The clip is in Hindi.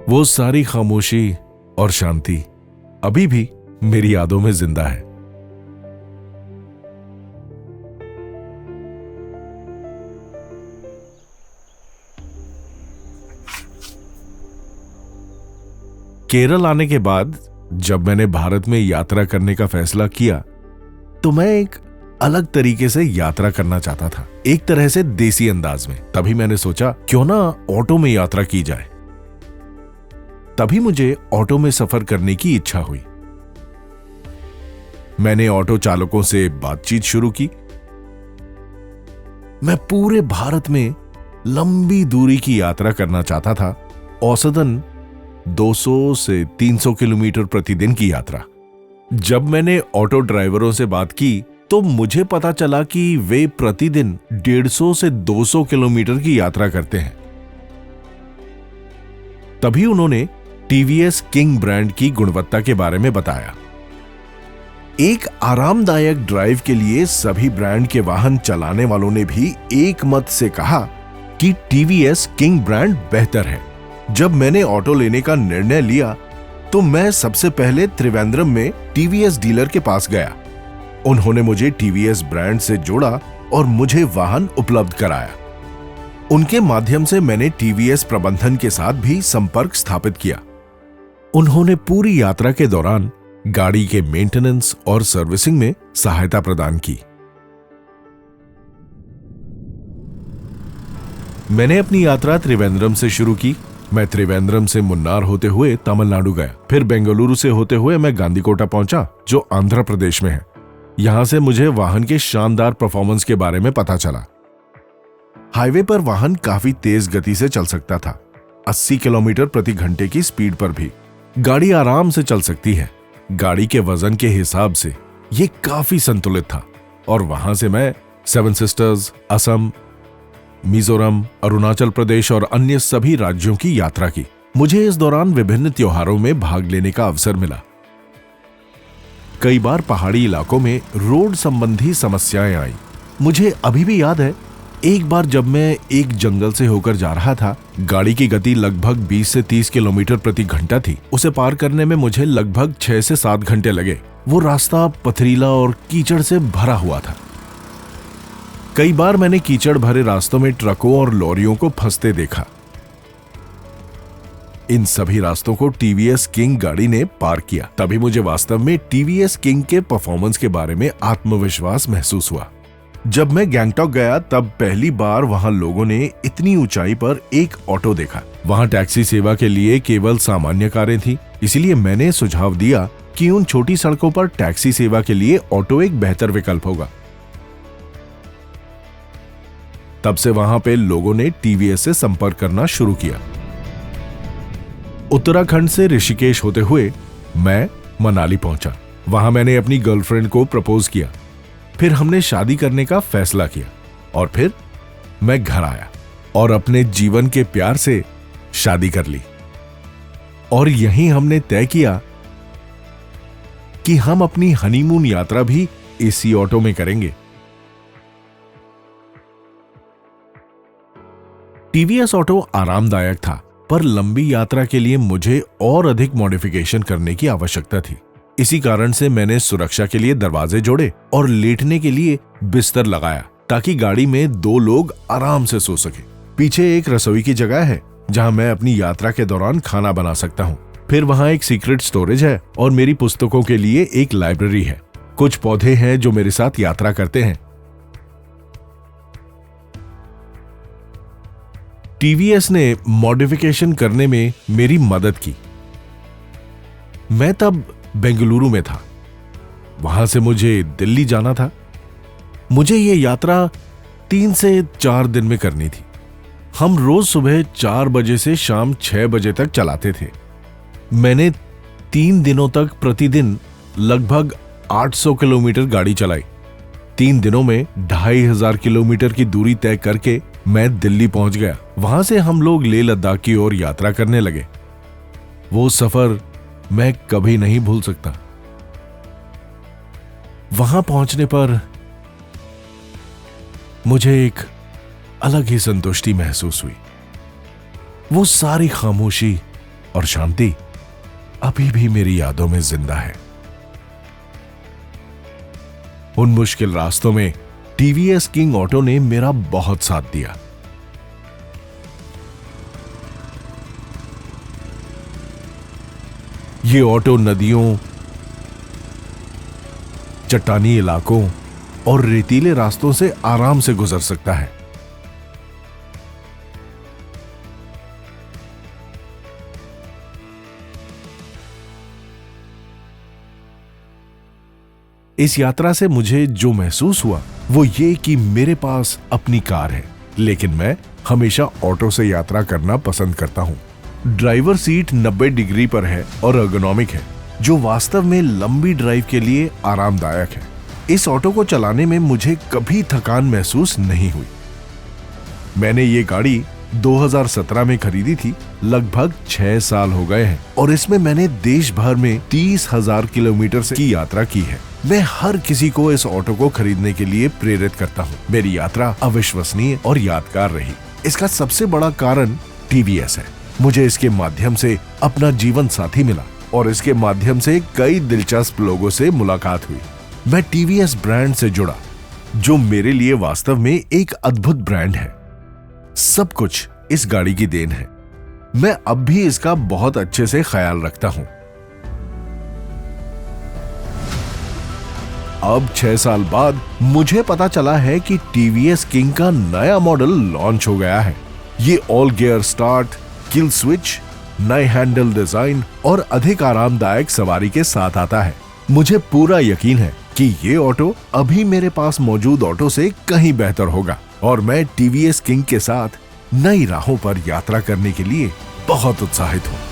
वो सारी खामोशी और शांति अभी भी मेरी यादों में जिंदा है। केरल आने के बाद जब मैंने भारत में यात्रा करने का फैसला किया तो मैं एक अलग तरीके से यात्रा करना चाहता था, एक तरह से देसी अंदाज में। तभी मैंने सोचा क्यों ना ऑटो में यात्रा की जाए। तभी मुझे ऑटो में सफर करने की इच्छा हुई। मैंने ऑटो चालकों से बातचीत शुरू की। मैं पूरे भारत में लंबी दूरी की यात्रा करना चाहता था, औसतन 200 से 300 किलोमीटर प्रतिदिन की यात्रा। जब मैंने ऑटो ड्राइवरों से बात की तो मुझे पता चला कि वे प्रतिदिन 150 से 200 किलोमीटर की यात्रा करते हैं। तभी उन्होंने टीवीएस किंग ब्रांड की गुणवत्ता के बारे में बताया। एक आरामदायक ड्राइव के लिए सभी ब्रांड के वाहन चलाने वालों ने भी एक मत से कहा कि टीवीएस किंग ब्रांड बेहतर है। जब मैंने ऑटो लेने का निर्णय लिया तो मैं सबसे पहले त्रिवेंद्रम में टीवीएस डीलर के पास गया। उन्होंने मुझे टीवीएस ब्रांड से जोड़ा और मुझे वाहन उपलब्ध कराया। उनके माध्यम से मैंने टीवीएस प्रबंधन के साथ भी संपर्क स्थापित किया। उन्होंने पूरी यात्रा के दौरान गाड़ी के मेंटेनेंस और सर्विसिंग में सहायता प्रदान की। मैंने अपनी यात्रा त्रिवेंद्रम से शुरू की। मैं त्रिवेंद्रम से मुन्नार होते हुए तमिलनाडु गया। फिर बेंगलुरु से होते हुए मैं गांधीकोटा पहुंचा, जो आंध्र प्रदेश में है। यहां से मुझे वाहन के शानदार परफॉर्मेंस के बारे में पता चला। हाईवे पर वाहन काफी तेज गति से चल सकता था, 80 किलोमीटर प्रति घंटे की स्पीड पर भी गाड़ी आराम से चल सकती है। गाड़ी के वजन के हिसाब से यह काफी संतुलित था। और वहां से मैं 7 सिस्टर्स, असम, मिजोरम, अरुणाचल प्रदेश और अन्य सभी राज्यों की यात्रा की। मुझे इस दौरान विभिन्न त्योहारों में भाग लेने का अवसर मिला। कई बार पहाड़ी इलाकों में रोड संबंधी समस्याएं आई। मुझे अभी भी याद है, एक बार जब मैं एक जंगल से होकर जा रहा था, गाड़ी की गति लगभग 20 से 30 किलोमीटर प्रति घंटा थी। उसे पार करने में मुझे लगभग 6 से 7 घंटे लगे। वो रास्ता पथरीला और कीचड़ से भरा हुआ था। कई बार मैंने कीचड़ भरे रास्तों में ट्रकों और लॉरियों को फंसते देखा। इन सभी रास्तों को टीवीएस किंग गाड़ी ने पार किया। तभी मुझे वास्तव में टीवीएस किंग के परफॉर्मेंस के बारे में आत्मविश्वास महसूस हुआ। जब मैं गैंगटॉक गया तब पहली बार वहां लोगों ने इतनी ऊंचाई पर एक ऑटो देखा। वहां टैक्सी सेवा के लिए केवल सामान्य कारें थी, इसलिए मैंने सुझाव दिया कि उन छोटी सड़कों पर टैक्सी सेवा के लिए ऑटो एक बेहतर विकल्प होगा। तब से वहां पे लोगों ने टीवीएस से संपर्क करना शुरू किया। उत्तराखंड से ऋषिकेश होते हुए मैं मनाली पहुंचा। वहां मैंने अपनी गर्लफ्रेंड को प्रपोज किया। फिर हमने शादी करने का फैसला किया और फिर मैं घर आया और अपने जीवन के प्यार से शादी कर ली। और यहीं हमने तय किया कि हम अपनी हनीमून यात्रा भी इसी ऑटो में करेंगे। टीवीएस ऑटो आरामदायक था, पर लंबी यात्रा के लिए मुझे और अधिक मॉडिफिकेशन करने की आवश्यकता थी। इसी कारण से मैंने सुरक्षा के लिए दरवाजे जोड़े और लेटने के लिए बिस्तर लगाया, ताकि गाड़ी में 2 लोग आराम से सो सके। पीछे एक रसोई की जगह है जहां मैं अपनी यात्रा के दौरान खाना बना सकता हूं। फिर वहां एक सीक्रेट स्टोरेज है और मेरी पुस्तकों के लिए एक लाइब्रेरी है। कुछ पौधे हैं जो मेरे साथ यात्रा करते हैं। टीवीएस ने मॉडिफिकेशन करने में मेरी मदद की। मैं तब बेंगलुरु में था। वहां से मुझे दिल्ली जाना था। मुझे यह यात्रा 3 से 4 दिन में करनी थी। हम रोज सुबह 4 बजे से शाम 6 बजे तक चलाते थे। मैंने 3 दिनों तक प्रतिदिन लगभग 800 किलोमीटर गाड़ी चलाई। 3 दिनों में 2500 किलोमीटर की दूरी तय करके मैं दिल्ली पहुंच गया। वहां से हम लोग लेह लद्दाख की ओर यात्रा करने लगे। वो सफर मैं कभी नहीं भूल सकता। वहां पहुंचने पर मुझे एक अलग ही संतुष्टि महसूस हुई। वो सारी खामोशी और शांति अभी भी मेरी यादों में जिंदा है। उन मुश्किल रास्तों में टीवीएस किंग ऑटो ने मेरा बहुत साथ दिया। ये ऑटो नदियों, चट्टानी इलाकों और रेतीले रास्तों से आराम से गुजर सकता है। इस यात्रा से मुझे जो महसूस हुआ वो ये कि मेरे पास अपनी कार है, लेकिन मैं हमेशा ऑटो से यात्रा करना पसंद करता हूं। ड्राइवर सीट 90 डिग्री पर है और एर्गोनॉमिक है, जो वास्तव में लंबी ड्राइव के लिए आरामदायक है। इस ऑटो को चलाने में मुझे कभी थकान महसूस नहीं हुई। मैंने ये गाड़ी 2017 में खरीदी थी। लगभग 6 साल हो गए हैं और इसमें मैंने देश भर में 30,000 किलोमीटर की यात्रा की है। मैं हर किसी को इस ऑटो को खरीदने के लिए प्रेरित करता हूँ। मेरी यात्रा अविश्वसनीय और यादगार रही। इसका सबसे बड़ा कारण टीवीएस है। मुझे इसके माध्यम से अपना जीवन साथी मिला और इसके माध्यम से कई दिलचस्प लोगों से मुलाकात हुई। मैं टीवीएस ब्रांड से जुड़ा, जो मेरे लिए वास्तव में एक अद्भुत ब्रांड है। सब कुछ इस गाड़ी की देन है। मैं अब भी इसका बहुत अच्छे से ख्याल रखता हूं। अब 6 साल बाद मुझे पता चला है कि टीवीएस किंग का नया मॉडल लॉन्च हो गया है। ये all gear start, kill switch, नए हैंडल डिजाइन और अधिक आरामदायक सवारी के साथ आता है। मुझे पूरा यकीन है कि ये ऑटो अभी मेरे पास मौजूद ऑटो से कहीं बेहतर होगा और मैं टीवीएस किंग के साथ नई राहों पर यात्रा करने के लिए बहुत उत्साहित हूं।